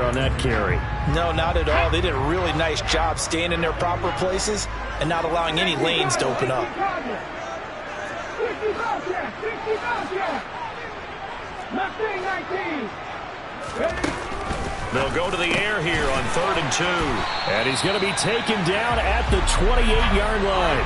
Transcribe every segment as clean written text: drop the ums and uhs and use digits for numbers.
on that carry. No, not at all. They did a really nice job staying in their proper places and not allowing any lanes to open up. They'll go to the air here on 3rd and 2. And he's going to be taken down at the 28-yard line.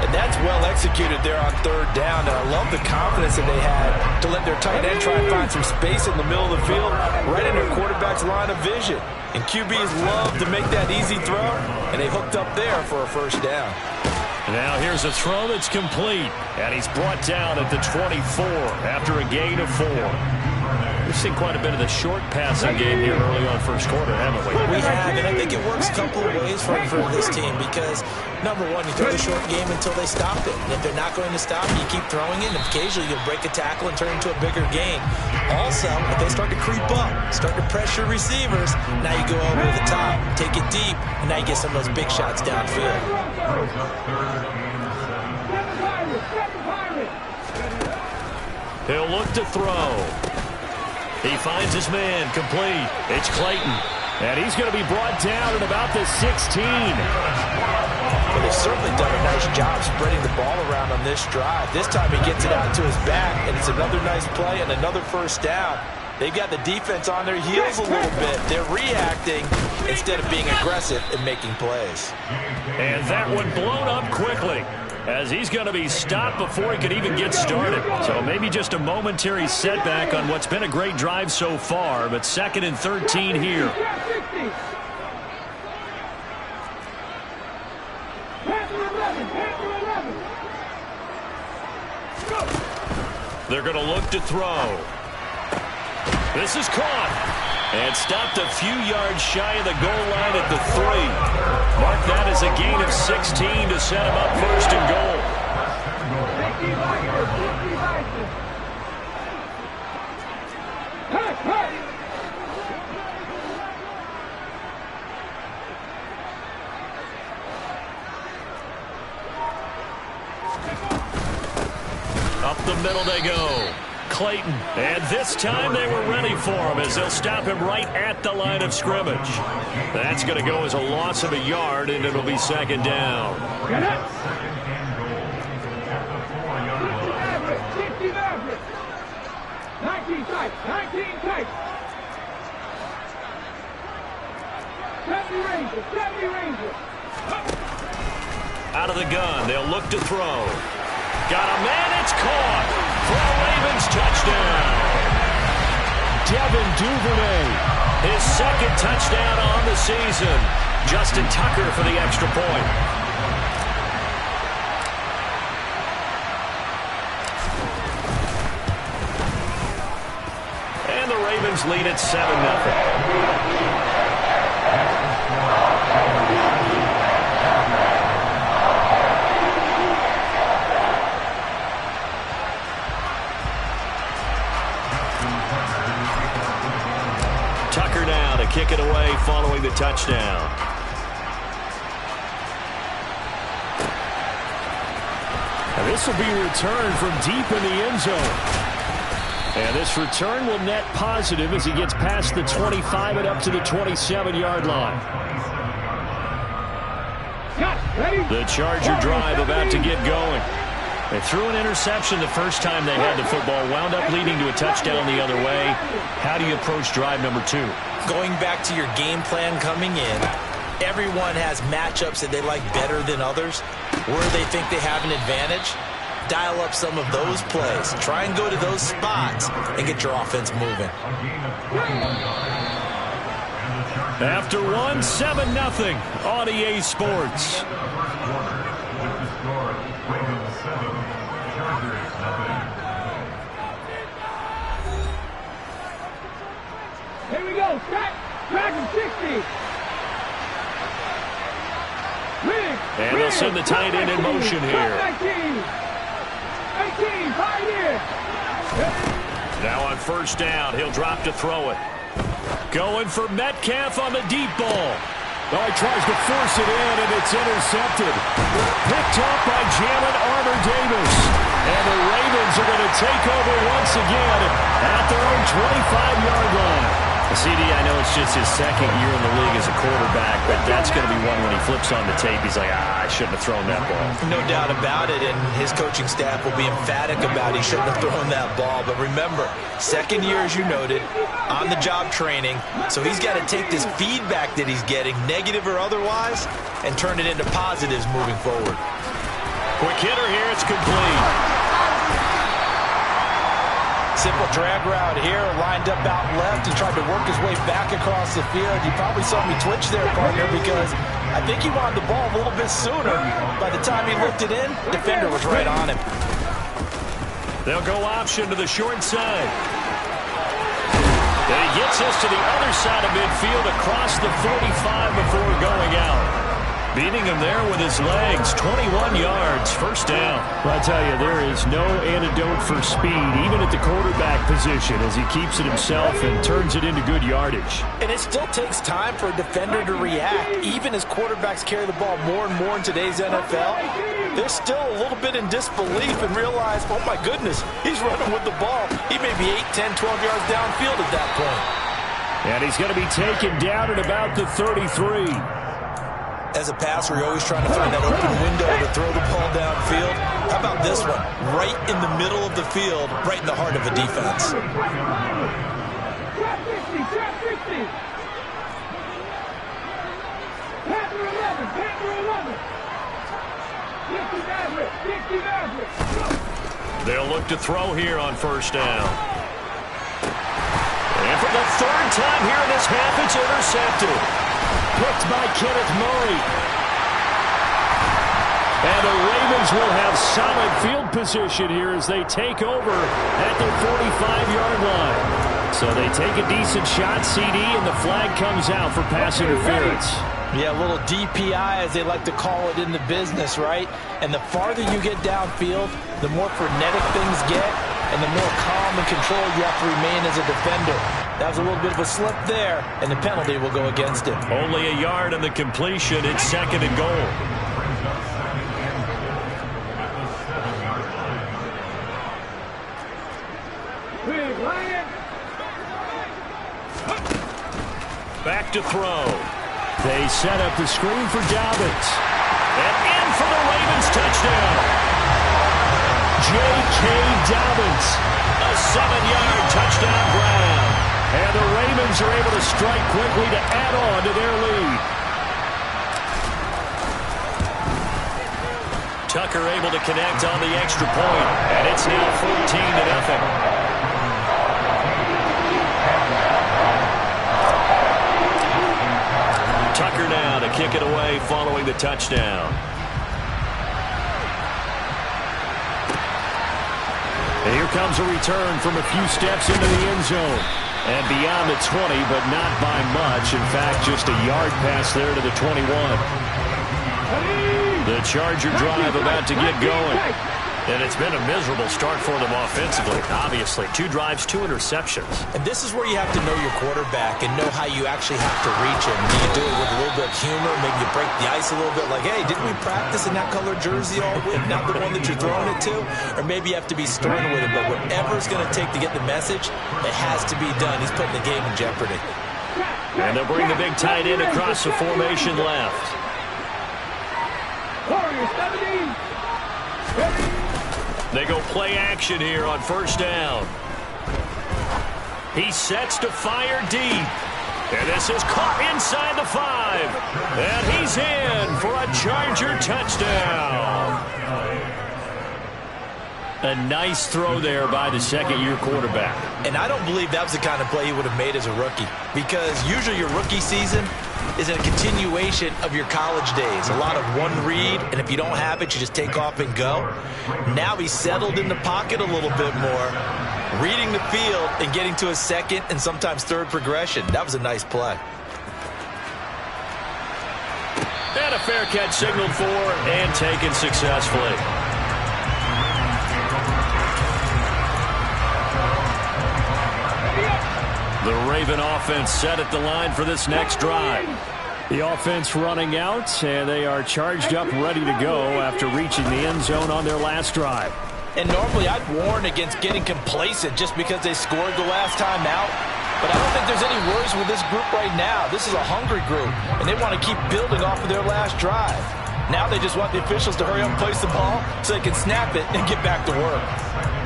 And that's well executed there on 3rd down. And I love the confidence that they had to let their tight end try and find some space in the middle of the field, right in their quarterback's line of vision. And QBs love to make that easy throw, and they hooked up there for a 1st down. Now here's a throw that's complete, and he's brought down at the 24 after a gain of 4. We've seen quite a bit of the short passing game here early on 1st quarter, haven't we? We have, and I think it works a couple of ways for this team because, number one, you throw the short game until they stop it. And if they're not going to stop it, you keep throwing it, and occasionally you'll break a tackle and turn it into a bigger gain. Also, if they start to creep up, start to pressure receivers, now you go over the top, take it deep, and now you get some of those big shots downfield. He'll look to throw. He finds his man, complete. It's Clayton. And he's going to be brought down at about the 16. Well, they've certainly done a nice job spreading the ball around on this drive. This time he gets it out to his back, and it's another nice play and another 1st down. They've got the defense on their heels a little bit. They're reacting instead of being aggressive and making plays. And that one blown up quickly, as he's going to be stopped before he could even get started. So maybe just a momentary setback on what's been a great drive so far, but 2nd and 13 here. They're going to look to throw. This is caught and stopped a few yards shy of the goal line at the 3. Mark that as a gain of 16 to set him up 1st and goal. Up the middle they go. Clayton, and this time they were ready for him as they'll stop him right at the line of scrimmage. That's going to go as a loss of a yard, and it'll be 2nd down. Get it. 19 tight, 19 tight. 70 Rangers. Out of the gun, they'll look to throw. Got a man, it's caught for a Ravens touchdown. Devin Duvernay, his 2nd touchdown on the season. Justin Tucker for the extra point. And the Ravens lead at 7-0. Tucker now to kick it away following the touchdown. And this will be returned from deep in the end zone. And this return will net positive as he gets past the 25 and up to the 27-yard line. The Charger drive about to get going. They threw an interception the first time they had the football, wound up leading to a touchdown the other way. How do you approach drive number 2? Going back to your game plan coming in, everyone has matchups that they like better than others, where they think they have an advantage. Dial up some of those plays. Try and go to those spots and get your offense moving. After 7-0 on EA Sports. Here we go. Dragon 60. And they'll send the tight end in motion here. 18, 5 years. Now on 1st down, he'll drop to throw it. Going for Metcalf on the deep ball. Oh, he tries to force it in, and it's intercepted. Picked up by Jalen Armour-Davis. And the Ravens are going to take over once again at their own 25-yard line. CD, I know it's just his second year in the league as a quarterback, but that's going to be one when he flips on the tape. He's like, I shouldn't have thrown that ball. No doubt about it, and his coaching staff will be emphatic about he shouldn't have thrown that ball. But remember, second year, as you noted, on-the-job training, so he's got to take this feedback that he's getting, negative or otherwise, and turn it into positives moving forward. Quick hitter here, it's complete. Simple drag route here, lined up out left and tried to work his way back across the field. You probably saw me twitch there, partner, because I think he wanted the ball a little bit sooner. By the time he looked it in, defender was right on him. They'll go option to the short side. And he gets us to the other side of midfield across the 45 before going out. Beating him there with his legs, 21 yards, first down. Well, I tell you, there is no antidote for speed, even at the quarterback position, as he keeps it himself and turns it into good yardage. And it still takes time for a defender to react. Even as quarterbacks carry the ball more and more in today's NFL, they're still a little bit in disbelief and realize, oh my goodness, he's running with the ball. He may be 8, 10, 12 yards downfield at that point. And he's going to be taken down at about the 33. As a passer, you're always trying to find that open window to throw the ball downfield. How about this one? Right in the middle of the field, right in the heart of a defense. Trap 60, trap 60. Panther 11, Panther 11. 60 Maverick. They'll look to throw here on first down. And for the third time here in this half, it's intercepted. Picked by Kenneth Murray. And the Ravens will have solid field position here as they take over at their 45-yard line. So they take a decent shot, CD, and the flag comes out for pass interference. Yeah, a little DPI, as they like to call it in the business, right? And the farther you get downfield, the more frenetic things get, and the more calm and controlled you have to remain as a defender. That was a little bit of a slip there, and the penalty will go against him. Only a yard on the completion. It's second and goal. Back to throw. They set up the screen for Dobbins. And in for the Ravens touchdown. J.K. Dobbins. A 7-yard touchdown grab. And the Ravens are able to strike quickly to add on to their lead. Tucker able to connect on the extra point. And it's now 14-0. Tucker now to kick it away following the touchdown. And here comes a return from a few steps into the end zone. And beyond the 20, but not by much. In fact, just a yard pass there to the 21. The Charger drive about to get going. And it's been a miserable start for them offensively. Obviously, 2 drives, 2 interceptions. And this is where you have to know your quarterback and know how you actually have to reach him. Do you do it with a little bit of humor? Maybe you break the ice a little bit like, hey, didn't we practice in that color jersey all week? Not the one that you're throwing it to? Or maybe you have to be stern with him. But whatever it's going to take to get the message, it has to be done. He's putting the game in jeopardy. And they'll bring the big tight end across the formation left. They go play action here on first down. He sets to fire deep. And this is caught inside the 5. And he's in for a Charger touchdown. A nice throw there by the second-year quarterback. And I don't believe that was the kind of play he would have made as a rookie. Because usually your rookie season is a continuation of your college days. A lot of one read, and if you don't have it, you just take off and go. Now he's settled in the pocket a little bit more, reading the field and getting to a second and sometimes third progression. That was a nice play. And a fair catch signaled for and taken successfully. The Raven offense set at the line for this next drive. The offense running out, and they are charged up, ready to go after reaching the end zone on their last drive. And normally I'd warn against getting complacent just because they scored the last time out. But I don't think there's any worries with this group right now. This is a hungry group, and they want to keep building off of their last drive. Now they just want the officials to hurry up and place the ball so they can snap it and get back to work.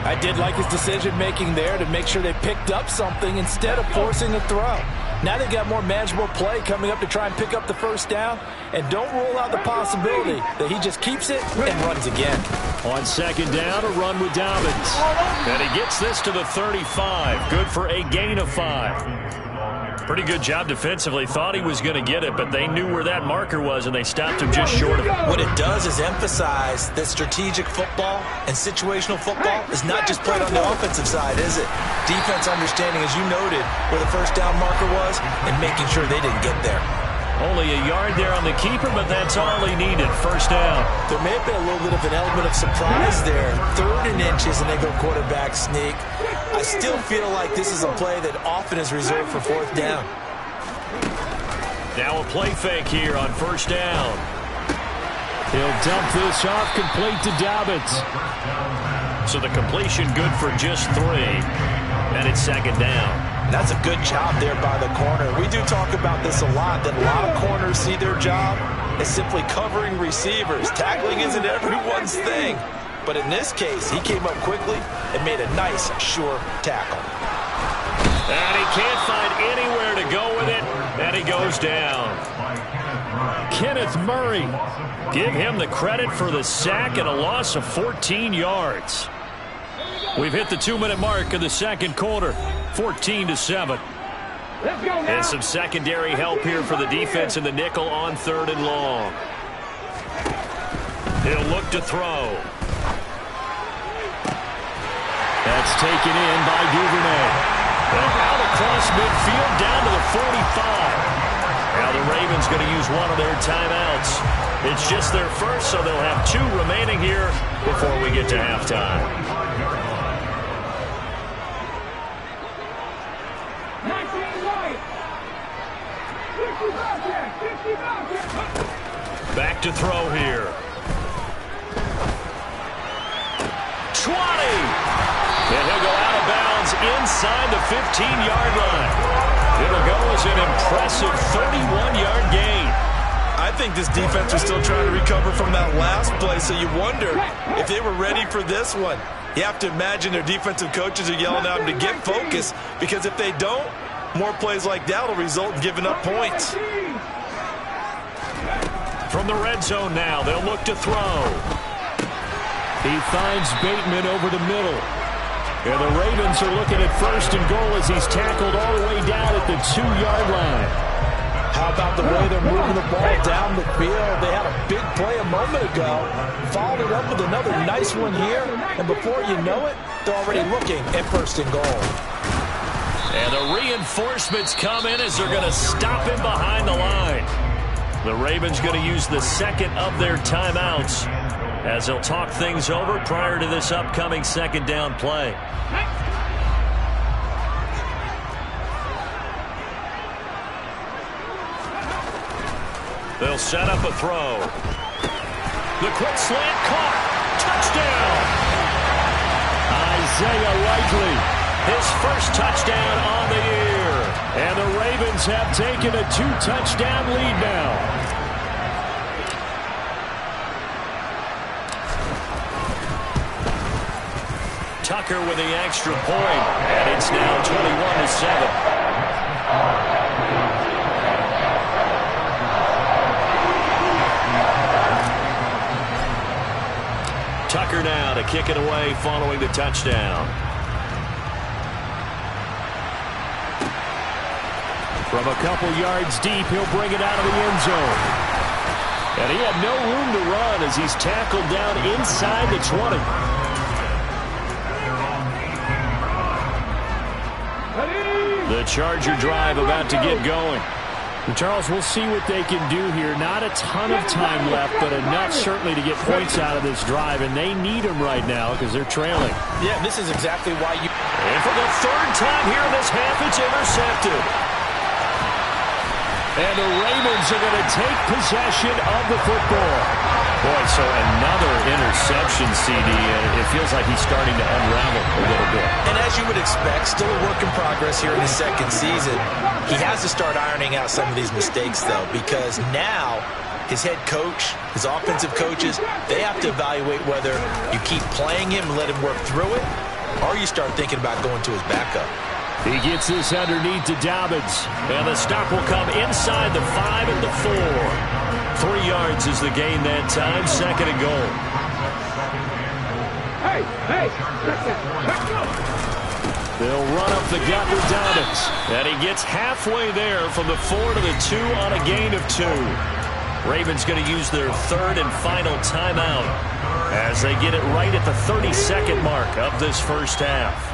I did like his decision-making there to make sure they picked up something instead of forcing a throw. Now they've got more manageable play coming up to try and pick up the first down, and don't rule out the possibility that he just keeps it and runs again. On second down, a run with Dobbins. And he gets this to the 35. Good for a gain of 5. Pretty good job defensively. Thought he was going to get it, but they knew where that marker was, and they stopped him just short of it. What it does is emphasize that strategic football and situational football is not just played on the offensive side, is it? Defense understanding, as you noted, where the first down marker was and making sure they didn't get there. Only a yard there on the keeper, but that's all he needed. First down. There may have been a little bit of an element of surprise there. 3rd and inches, and they go quarterback sneak. I still feel like this is a play that often is reserved for 4th down. Now a play fake here on first down. He'll dump this off, complete to Dobbins. So the completion good for just 3. And it's second down. That's a good job there by the corner. We do talk about this a lot, that a lot of corners see their job as simply covering receivers. Tackling isn't everyone's thing. But in this case, he came up quickly and made a nice, sure tackle. And he can't find anywhere to go with it, and he goes down. Kenneth Murray. Give him the credit for the sack and a loss of 14 yards. We've hit the 2-minute mark of the second quarter, 14-7. And some secondary help here for the defense in the nickel on 3rd and long. He'll look to throw. That's taken in by Duvernay. And out across midfield down to the 45. Now the Ravens going to use one of their timeouts. It's just their first, so they'll have 2 remaining here before we get to halftime. Back to throw here. 20. And he'll go out of bounds inside the 15-yard line. It'll go as an impressive 31-yard gain. I think this defense was still trying to recover from that last play, so you wonder if they were ready for this one. You have to imagine their defensive coaches are yelling at them to get focused, because if they don't, more plays like that will result in giving up points. From the red zone now, they'll look to throw. He finds Bateman over the middle. And the Ravens are looking at 1st and goal as he's tackled all the way down at the 2-yard line. How about the way they're moving the ball down the field? They had a big play a moment ago, followed it up with another nice one here, and before you know it, they're already looking at 1st and goal. And the reinforcements come in as they're going to stop him behind the line. The Ravens going to use the second of their timeouts as they'll talk things over prior to this upcoming second down play. They'll set up a throw. The quick slant caught. Touchdown. Isaiah Likely, his first touchdown on the year. And the Ravens have taken a 2-touchdown lead now. Tucker with the extra point, and it's now 21-7. Tucker now to kick it away following the touchdown. From a couple yards deep, he'll bring it out of the end zone. And he had no room to run as he's tackled down inside the 20. The Charger drive about to get going. And Charles, we'll see what they can do here. Not a ton of time left, but enough certainly to get points out of this drive, and they need them right now because they're trailing. Yeah, this is exactly why you... And for the 3rd time here in this half, it's intercepted. And the Ravens are going to take possession of the football. Boy, so another interception, CD, and it feels like he's starting to unravel a little bit. And as you would expect, still a work in progress here in his second season. He has to start ironing out some of these mistakes, though, because now his head coach, his offensive coaches, they have to evaluate whether you keep playing him and let him work through it, or you start thinking about going to his backup. He gets this underneath to Dobbins. And the stop will come inside the 5 and the 4. 3 yards is the gain that time. 2nd and goal. Hey, check up. They'll run up the gut with Dobbins. And he gets halfway there from the 4 to the 2 on a gain of 2. Ravens going to use their 3rd and final timeout as they get it right at the 32nd mark of this first half.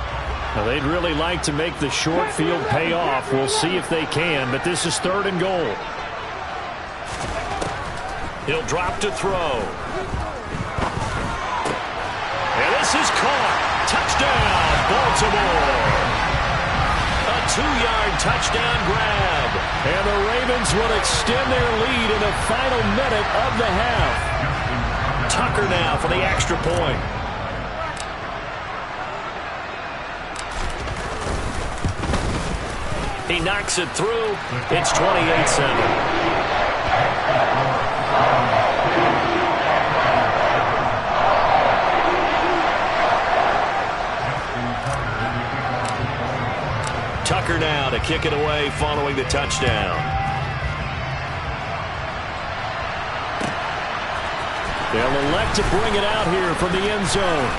Now, they'd really like to make the short field pay off. We'll see if they can, but this is 3rd and goal. He'll drop to throw. And this is caught. Touchdown, Baltimore. A 2-yard touchdown grab. And the Ravens will extend their lead in the final minute of the half. Tucker now for the extra point. He knocks it through. It's 28-7. Tucker now to kick it away following the touchdown. They'll elect to bring it out here from the end zone.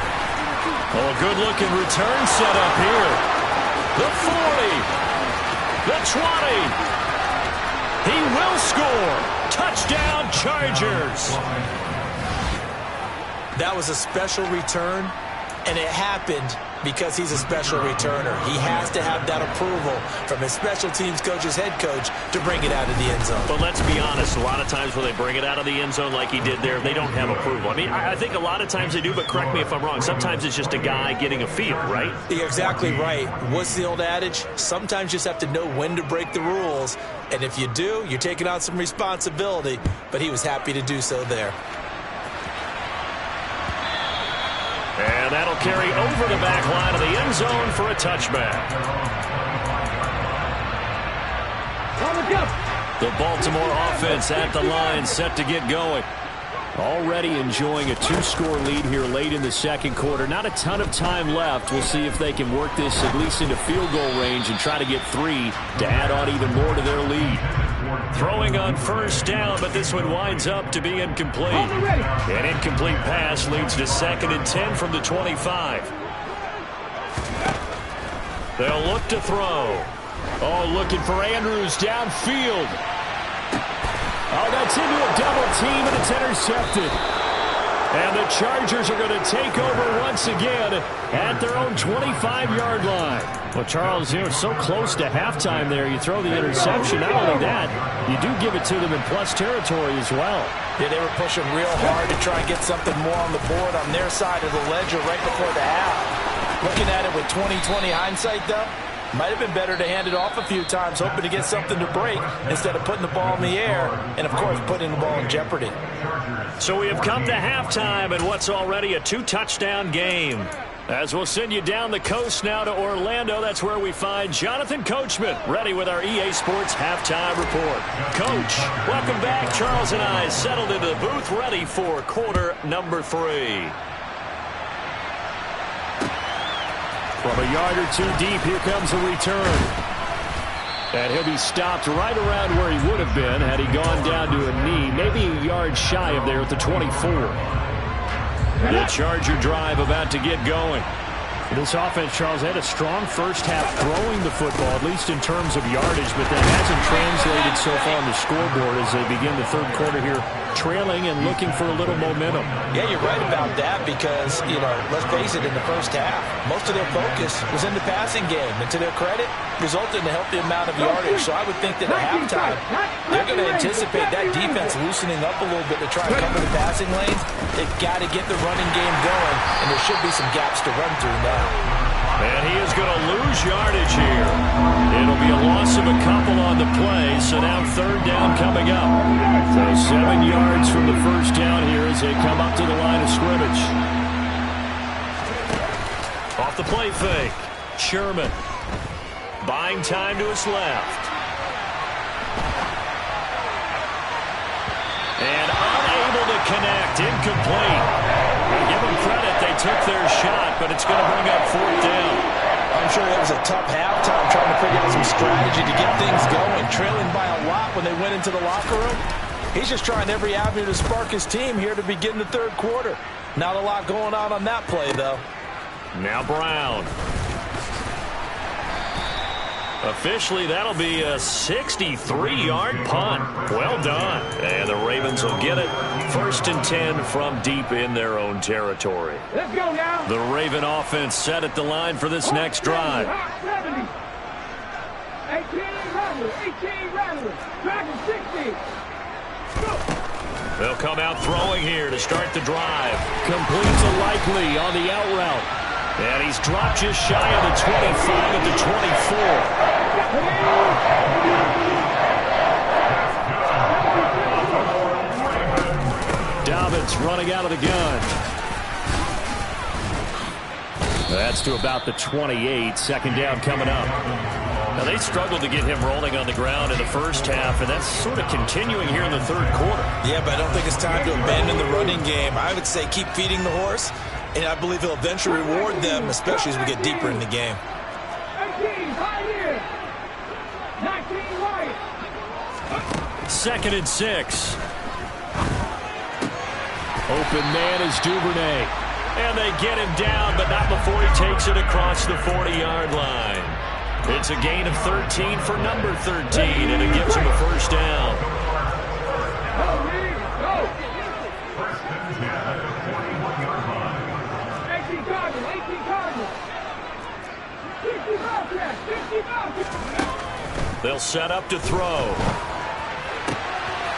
Oh, a good-looking return set up here. The 40. The 20. He will score. Touchdown, Chargers. That was a special return, and it happened because he's a special returner. He has to have that approval from his special teams coach's head coach to bring it out of the end zone. But let's be honest, a lot of times when they bring it out of the end zone like he did there, they don't have approval. I mean, I think a lot of times they do, but correct me if I'm wrong. Sometimes it's just a guy getting a feel, right? You're exactly right. What's the old adage? Sometimes you just have to know when to break the rules. And if you do, you're taking on some responsibility. But he was happy to do so there. And that'll carry over the back line of the end zone for a touchback. The Baltimore offense at the line, set to get going. Already enjoying a 2-score lead here late in the second quarter. Not a ton of time left. We'll see if they can work this at least into field goal range and try to get 3 to add on even more to their lead. Throwing on first down, but this one winds up to be incomplete. An incomplete pass leads to 2nd and 10 from the 25. They'll look to throw. Oh, looking for Andrews downfield. Oh, that's into a double team, and it's intercepted. And the Chargers are going to take over once again at their own 25-yard line. Well, Charles, you know, so close to halftime there. You throw the interception. Not only that, you do give it to them in plus territory as well. Yeah, they were pushing real hard to try and get something more on the board on their side of the ledger right before the half. Looking at it with 20/20 hindsight, though, might have been better to hand it off a few times, hoping to get something to break instead of putting the ball in the air and, of course, putting the ball in jeopardy. So we have come to halftime in what's already a 2-touchdown game. As we'll send you down the coast now to Orlando, that's where we find Jonathan Coachman, ready with our EA Sports halftime report. Coach, welcome back. Charles and I settled into the booth, ready for quarter number 3. From a yard or 2 deep, here comes a return. And he'll be stopped right around where he would have been had he gone down to a knee, maybe a yard shy of there at the 24. The Charger drive about to get going. This offense, Charles, had a strong first half throwing the football, at least in terms of yardage, but that hasn't translated so far on the scoreboard as they begin the third quarter here, trailing and looking for a little momentum. Yeah, you're right about that because, you know, let's face it, in the first half, most of their focus was in the passing game. And to their credit, resulted in a healthy amount of yardage. So I would think that at halftime, they're going to anticipate that defense loosening up a little bit to try and cover the passing lanes. They've got to get the running game going, and there should be some gaps to run through now. And he is going to lose yardage here. It'll be a loss of a couple on the play, so now third down coming up. So 7 yards from the first down here as they come up to the line of scrimmage. Off the play fake, Sherman. Buying time to his left. And unable to connect, incomplete. I'll give them credit, they took their shot, but it's going to bring up fourth down. I'm sure that was a tough halftime trying to figure out some strategy to get things going. Trailing by a lot when they went into the locker room. He's just trying every avenue to spark his team here to begin the third quarter. Not a lot going on that play, though. Now Brown. Officially, that'll be a 63-yard punt. Well done. And the Ravens will get it. 1st and 10 from deep in their own territory. Let's go now. The Raven offense set at the line for this next drive. 70. 18 Rattler. Dragon 60. Go. They'll come out throwing here to start the drive. Complete to Likely on the out route. And he's dropped just shy of the 25 at the 24. Dobbins running out of the gun. That's to about the 28. Second down coming up. Now, they struggled to get him rolling on the ground in the first half, and that's sort of continuing here in the third quarter. Yeah, but I don't think it's time to abandon the running game. I would say keep feeding the horse, and I believe he'll eventually reward them, especially as we get deeper in the game. 18, high here. 19, right. 2nd and 6. Open man is Duvernay. And they get him down, but not before he takes it across the 40-yard line. It's a gain of 13 for number 13, and it gives him a first down. Go, Reed, go. 18 Cardinals. 50 Bobcats. 50 Bobcats. They'll set up to throw.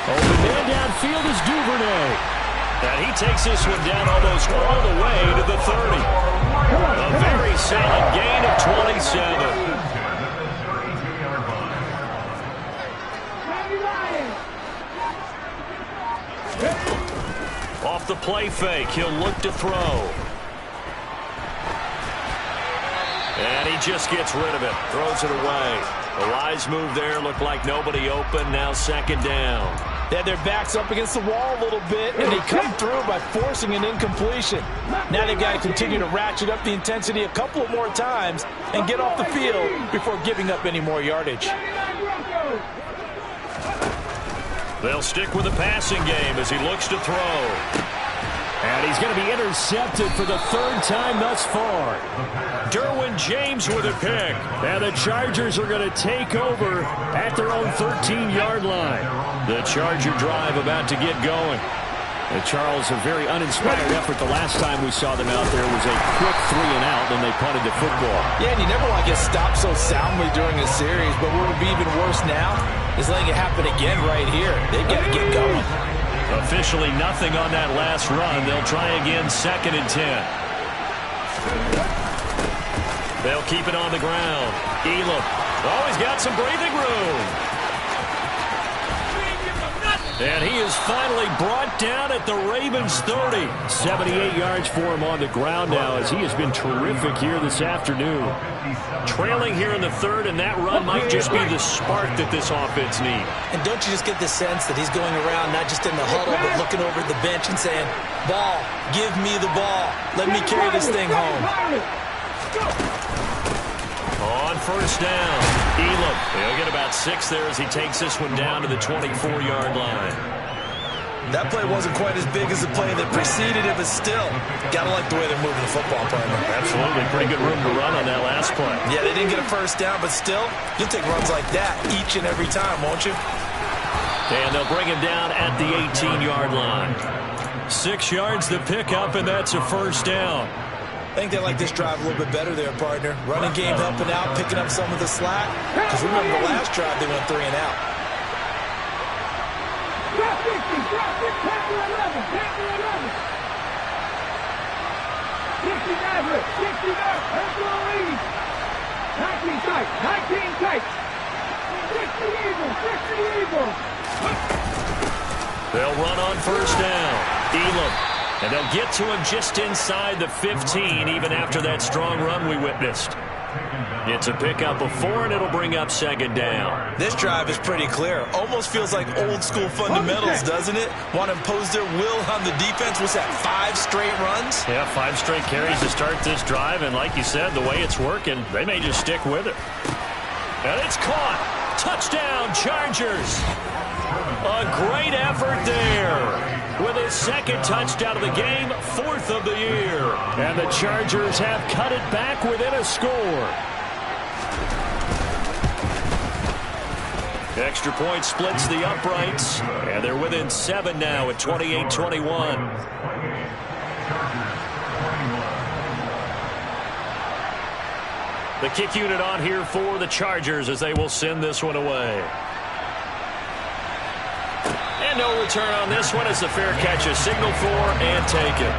Open man downfield is Duvernay. And he takes this one down almost all the way to the 30. A very solid gain of 27. Off the play fake, he'll look to throw. And he just gets rid of it, throws it away. A wise move there, looked like nobody open, now second down. They had their backs up against the wall a little bit, and they come through by forcing an incompletion. Now they've got to continue to ratchet up the intensity a couple of more times and get off the field before giving up any more yardage. They'll stick with the passing game as he looks to throw. And he's going to be intercepted for the third time thus far. Derwin James with a pick. And the Chargers are going to take over at their own 13-yard line. The Charger drive about to get going. Charles, a very uninspired effort. The last time we saw them out there was a quick 3-and-out, and they punted the football. Yeah, and you never want to get stopped so soundly during a series, but what would be even worse now is letting it happen again right here. They've got to get going. Officially nothing on that last run. They'll try again, 2nd and 10. They'll keep it on the ground. Elam. Oh, he's got some breathing room. And he is finally brought down at the Ravens 30. 78 yards for him on the ground now as he has been terrific here this afternoon. Trailing here in the third, and that run might just be the spark that this offense needs. And don't you just get the sense that he's going around not just in the huddle but looking over at the bench and saying, ball, give me the ball. Let me carry this thing home. On first down, Elam. He'll get about 6 there as he takes this one down to the 24-yard line. That play wasn't quite as big as the play that preceded it, but still, gotta like the way they're moving the football, partner. Absolutely, pretty good room to run on that last play. Yeah, they didn't get a first down, but still, you'll take runs like that each and every time, won't you? And they'll bring him down at the 18-yard line. 6 yards to pick up, and that's a first down. I think they like this drive a little bit better there, partner. Running game helping out, picking up some of the slack. Because remember the last drive, they went 3-and-out. Drop 50, Panther 11, Panther 11. 60 Maverick, 60 Maverick, Panther lead. 19 tight. 19 tight. 60 Eagles. 60 Eagles. They'll run on first down. Elam. And they'll get to him just inside the 15, even after that strong run we witnessed. It's a pickup of 4, and it'll bring up second down. This drive is pretty clear. Almost feels like old-school fundamentals, doesn't it? Want to impose their will on the defense. What's that, 5 straight runs? Yeah, 5 straight carries to start this drive, and like you said, the way it's working, they may just stick with it. And it's caught. Touchdown, Chargers. A great effort there. With his second touchdown of the game, 4th of the year. And the Chargers have cut it back within a score. Extra point splits the uprights, and they're within 7 now at 28-21. The kick unit on here for the Chargers as they will send this one away. And no return on this one as the fair catch is signaled for and taken.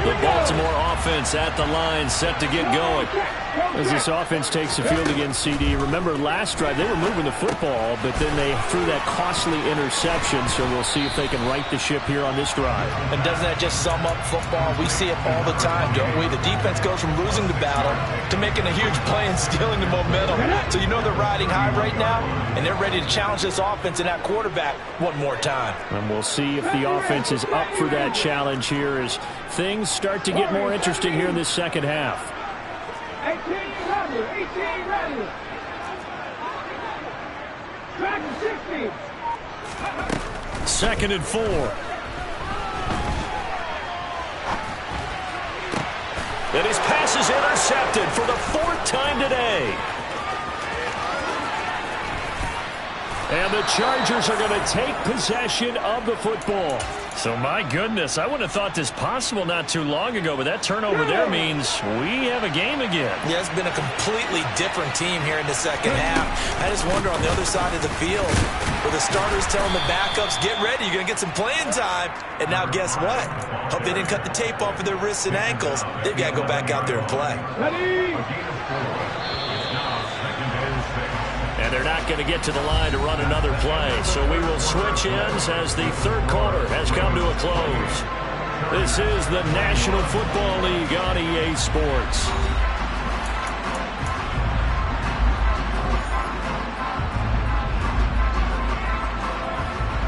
The Baltimore offense at the line, set to get going. As this offense takes the field against CD, remember last drive they were moving the football, but then they threw that costly interception, so we'll see if they can right the ship here on this drive. And doesn't that just sum up football? We see it all the time, don't we? The defense goes from losing the battle to making a huge play and stealing the momentum. So you know they're riding high right now, and they're ready to challenge this offense and that quarterback one more time. And we'll see if the offense is up for that challenge here as things start to get more interesting here in this second half. 18 ready. 18 ready. Track 60. 2nd and 4. And his pass is intercepted for the 4th time today. And the Chargers are going to take possession of the football. So, my goodness, I wouldn't have thought this possible not too long ago, but that turnover there means we have a game again. Yeah, it's been a completely different team here in the second half. I just wonder on the other side of the field where the starters telling the backups, get ready, you're going to get some playing time. And now guess what? Hope they didn't cut the tape off of their wrists and ankles. They've got to go back out there and play. Ready. And they're not going to get to the line to run another play. So we will switch ends as the 3rd quarter has come to a close. This is the National Football League on EA Sports.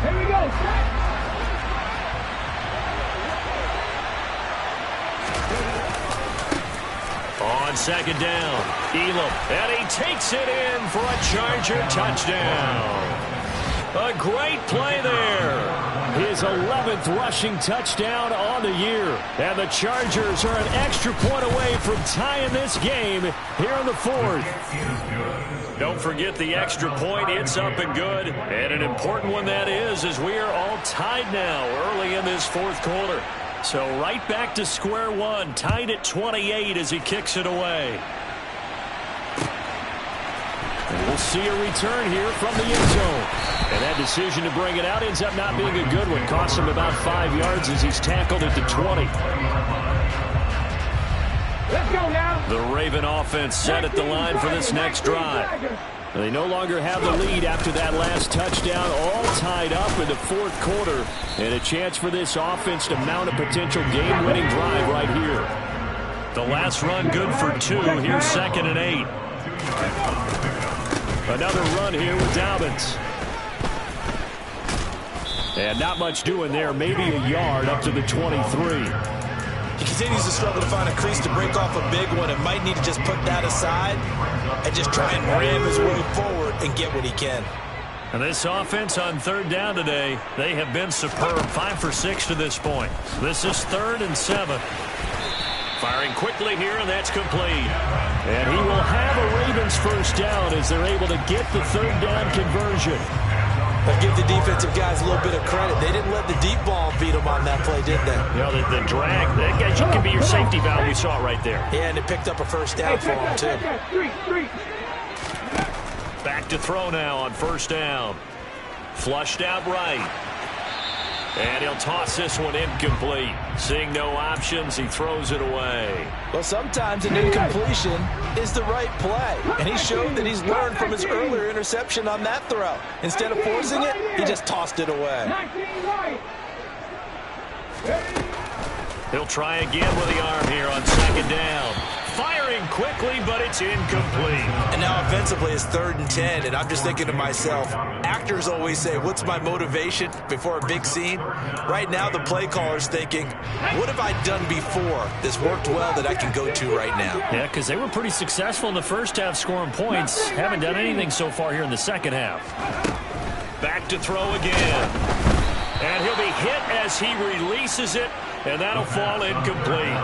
Here we go. Set. On 2nd down, Elam, and he takes it in for a Charger touchdown. A great play there. His 11th rushing touchdown on the year. And the Chargers are an extra point away from tying this game here in the 4th. Don't forget the extra point. It's up and good. And an important one that is, as we are all tied now early in this 4th quarter. So right back to square one, tied at 28 as he kicks it away. And we'll see a return here from the end zone. And that decision to bring it out ends up not being a good one. Costs him about 5 yards as he's tackled at the 20. Let's go now. The Raven offense set at the line for this next drive. They no longer have the lead after that last touchdown, all tied up in the 4th quarter. And a chance for this offense to mount a potential game-winning drive right here. The last run good for 2. Here's 2nd and 8. Another run here with Dobbins. And not much doing there, maybe a yard up to the 23. He continues to struggle to find a crease to break off a big one and might need to just put that aside and just try and ram his way forward and get what he can. And this offense on 3rd down today, they have been superb. 5 for 6 to this point. This is 3rd and 7. Firing quickly here, and that's complete. And he will have a Ravens first down as they're able to get the 3rd down conversion. But give the defensive guys a little bit of credit. They didn't let the deep ball beat them on that play, did they? You know, the drag, that guy can be your safety valve. We saw it right there. Yeah, and it picked up a first down for them, too. Back to throw now on 1st down. Flushed out right. And he'll toss this one incomplete. Seeing no options, he throws it away. Well, sometimes an incompletion is the right play. And he showed that he's learned from his earlier interception on that throw. Instead of forcing it, he just tossed it away. He'll try again with the arm here on second down. Firing quickly, but it's incomplete. And now offensively it's 3rd and 10, and I'm just thinking to myself, actors always say, what's my motivation before a big scene? Right now the play caller's thinking, what have I done before that's worked well that I can go to right now? Yeah, because they were pretty successful in the first half scoring points. Haven't done anything so far here in the second half. Back to throw again. And he'll be hit as he releases it, and that'll fall incomplete.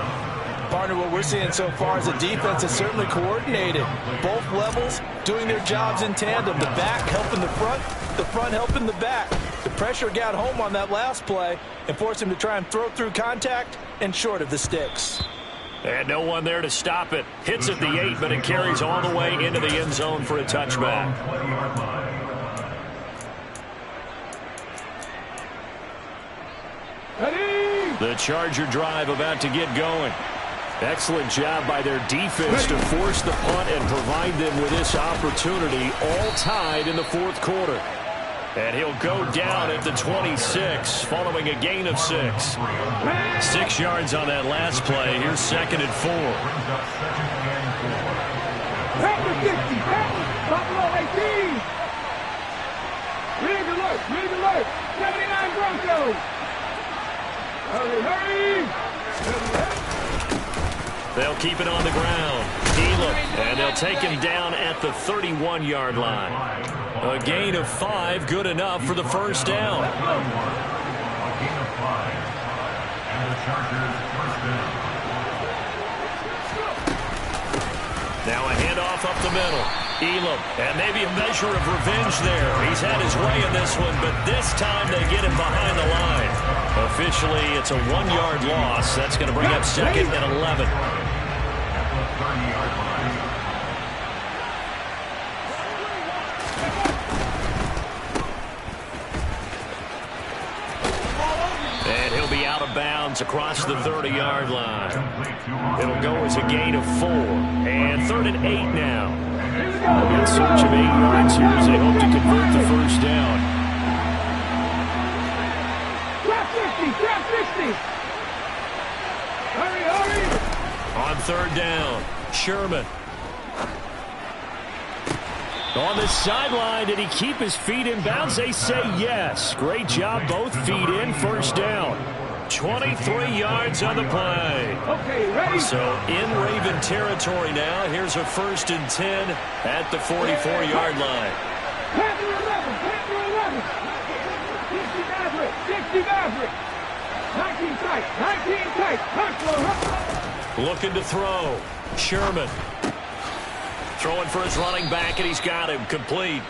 Partner, what we're seeing so far is a defense that's certainly coordinated. Both levels doing their jobs in tandem. The back helping the front helping the back. The pressure got home on that last play and forced him to try and throw through contact and short of the sticks. And no one there to stop it. Hits at the 8, but it carries all the way into the end zone for a touchback. The Charger drive about to get going. Excellent job by their defense to force the punt and provide them with this opportunity, all tied in the fourth quarter. And he'll go down at the 26, following a gain of 6. 6 yards on that last play. Here's 2nd and 4. Red alert, 79 Broncos. Hurry. They'll keep it on the ground. Elam, and they'll take him down at the 31-yard line. A gain of 5, good enough for the first down. Now a handoff up the middle. Elam, and maybe a measure of revenge there. He's had his way in this one, but this time they get him behind the line. Officially, it's a 1-yard loss. That's going to bring up 2nd and 11. And he'll be out of bounds across the 30-yard line. It'll go as a gain of 4. And 3rd and 8 now. In search of 8 yards here as they hope to convert the first down. Drop 50. Hurry. On 3rd down, Sherman. On the sideline, did he keep his feet in bounds? They say yes. Great job, both feet in, first down. 23 yards on the play. Okay, ready? So in Raven territory now. Here's a 1st and 10 at the 44-yard line. Panther 11. 60 Maverick. 19 tight. Looking to throw. Sherman. Throwing for his running back, and he's got him complete.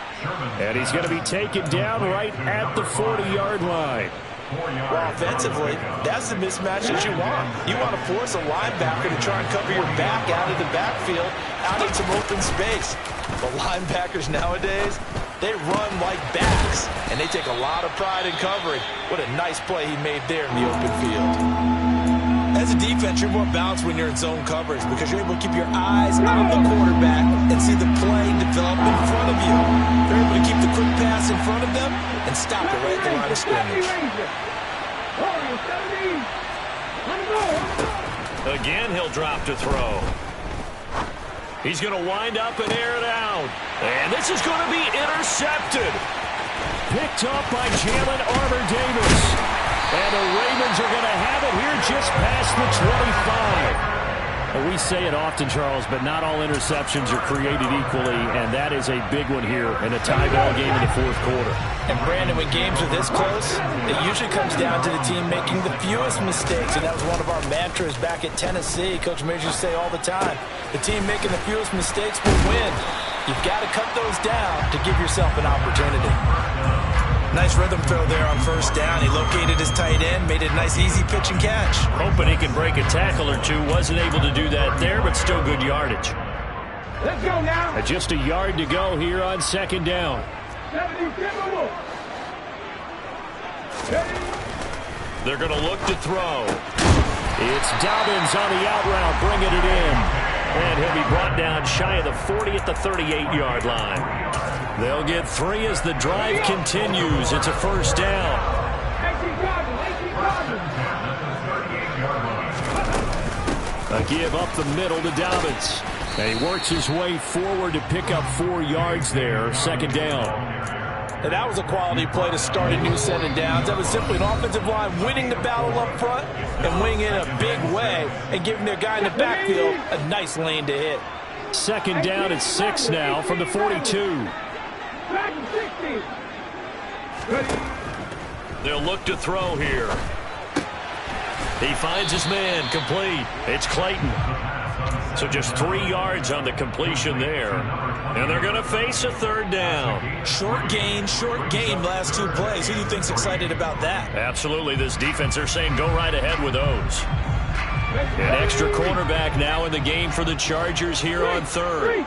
And he's going to be taken down right at the 40-yard line. Well, offensively, that's the mismatch that you want. You want to force a linebacker to try and cover your back out of the backfield, out in some open space. The linebackers nowadays, they run like backs, and they take a lot of pride in covering. What a nice play he made there in the open field. As a defense, you're more balanced when you're in zone coverage because you're able to keep your eyes on the quarterback and see the play develop in front of you. You're able to keep the quick pass in front of them and stop it right at the line of scrimmage. Again, he'll drop to throw. He's going to wind up and air it out. And this is going to be intercepted. Picked up by Jalen Armour-Davis. And the Ravens are going to have it here just past the 25. Well, we say it often, Charles, but not all interceptions are created equally, and that is a big one here in a tie ball game in the fourth quarter. And, Brandon, when games are this close, it usually comes down to the team making the fewest mistakes, and that was one of our mantras back at Tennessee. Coach Majors used to say all the time, the team making the fewest mistakes will win. You've got to cut those down to give yourself an opportunity. Nice rhythm throw there on first down. He located his tight end, made it a nice easy pitch and catch. Hoping he can break a tackle or two. Wasn't able to do that there, but still good yardage. Let's go now. Just a yard to go here on second down. 77 Wolf. Ready? They're going to look to throw. It's Dobbins on the out route, bringing it in. And he'll be brought down shy of the 40 at the 38-yard line. They'll get 3 as the drive continues. It's a first down. A give up the middle to Dobbins. And he works his way forward to pick up 4 yards there. Second down. And that was a quality play to start a new set of downs. That was simply an offensive line winning the battle up front and winning it in a big way and giving their guy in the backfield a nice lane to hit. Second down at 6 now from the 42. They'll look to throw here. He finds his man, complete. It's Clayton. So just 3 yards on the completion there. And they're going to face a third down. Short gain last 2 plays. Who do you think's excited about that? Absolutely. This defense, they're saying go right ahead with those. An extra cornerback now in the game for the Chargers here on third.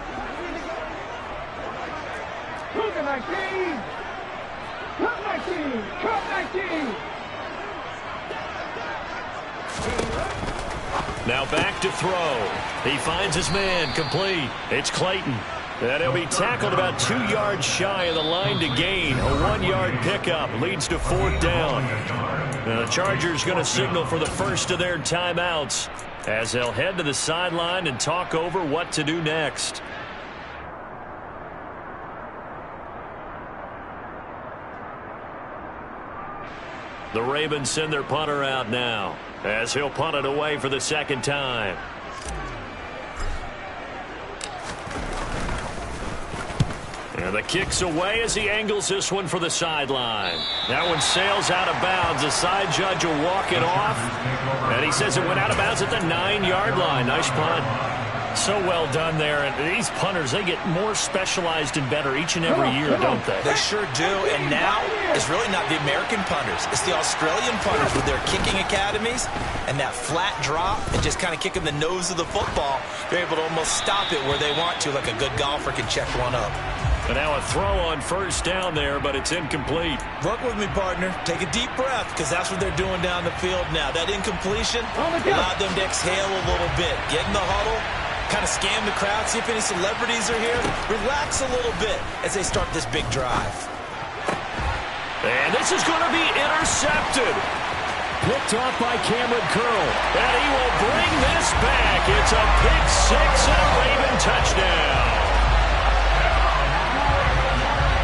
Now back to throw. He finds his man, complete. It's Clayton. And he'll be tackled about 2 yards shy of the line to gain. A 1-yard pickup leads to 4th down. And the Chargers going to signal for the first of their timeouts as they'll head to the sideline and talk over what to do next. The Ravens send their punter out now as he'll punt it away for the second time. And the kick's away as he angles this one for the sideline. That one sails out of bounds. The side judge will walk it off. And he says it went out of bounds at the 9-yard line. Nice punt. So well done there. And these punters, they get more specialized and better each and every year, don't they? They sure do. And now it's really not the American punters. It's the Australian punters with their kicking academies and that flat drop and just kind of kicking the nose of the football. They're able to almost stop it where they want to, like a good golfer can check one up. And now a throw on first down there, but it's incomplete. Work with me, partner. Take a deep breath, because that's what they're doing down the field now. That incompletion allowed them to exhale a little bit. Get in the huddle, kind of scan the crowd, see if any celebrities are here. Relax a little bit as they start this big drive. And this is going to be intercepted. Picked off by Cameron Curl. And he will bring this back. It's a pick 6 and a Raven touchdown.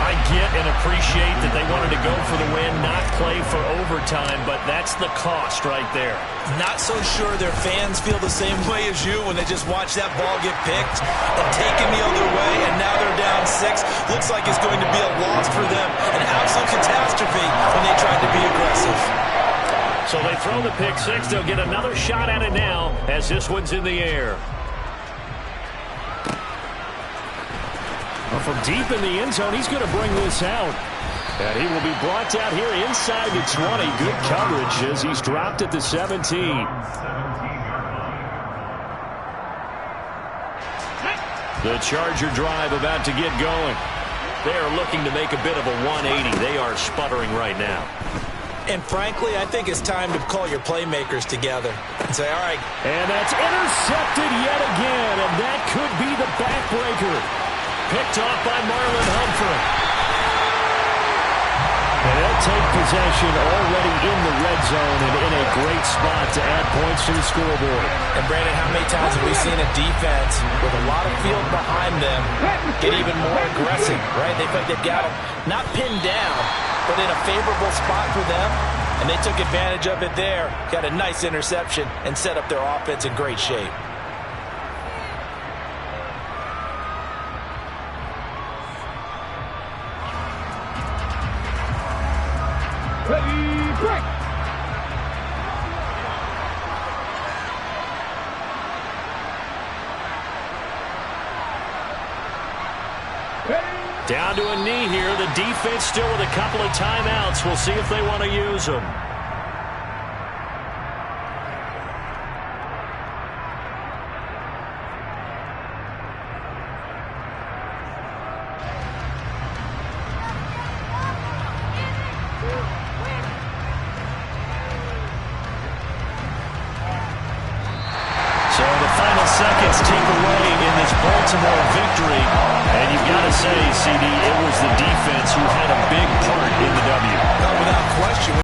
I get and appreciate that they wanted to go for the win, not play for overtime, but that's the cost right there. Not so sure their fans feel the same way as you when they just watch that ball get picked and taken the other way, and now they're down 6. Looks like it's going to be a loss for them, an absolute catastrophe when they tried to be aggressive. So they throw the pick 6. They'll get another shot at it now as this one's in the air. From deep in the end zone, he's going to bring this out. And he will be brought down here inside the 20. Good coverage as he's dropped at the 17. The Charger drive about to get going. They are looking to make a bit of a 180. They are sputtering right now. And frankly, I think it's time to call your playmakers together and say, all right. And that's intercepted yet again, and that could be the backbreaker. Picked off by Marlon Humphrey. And they'll take possession already in the red zone and in a great spot to add points to the scoreboard. And Brandon, how many times have we seen a defense with a lot of field behind them get even more aggressive, right? They felt they've got them not pinned down, but in a favorable spot for them, and they took advantage of it there. Got a nice interception and set up their offense in great shape. Down to a knee here. The defense still with a couple of timeouts. We'll see if they want to use them. seconds tick away in this Baltimore victory. And you've got to say, CD, it was the defense who had a big part in the W. Without question.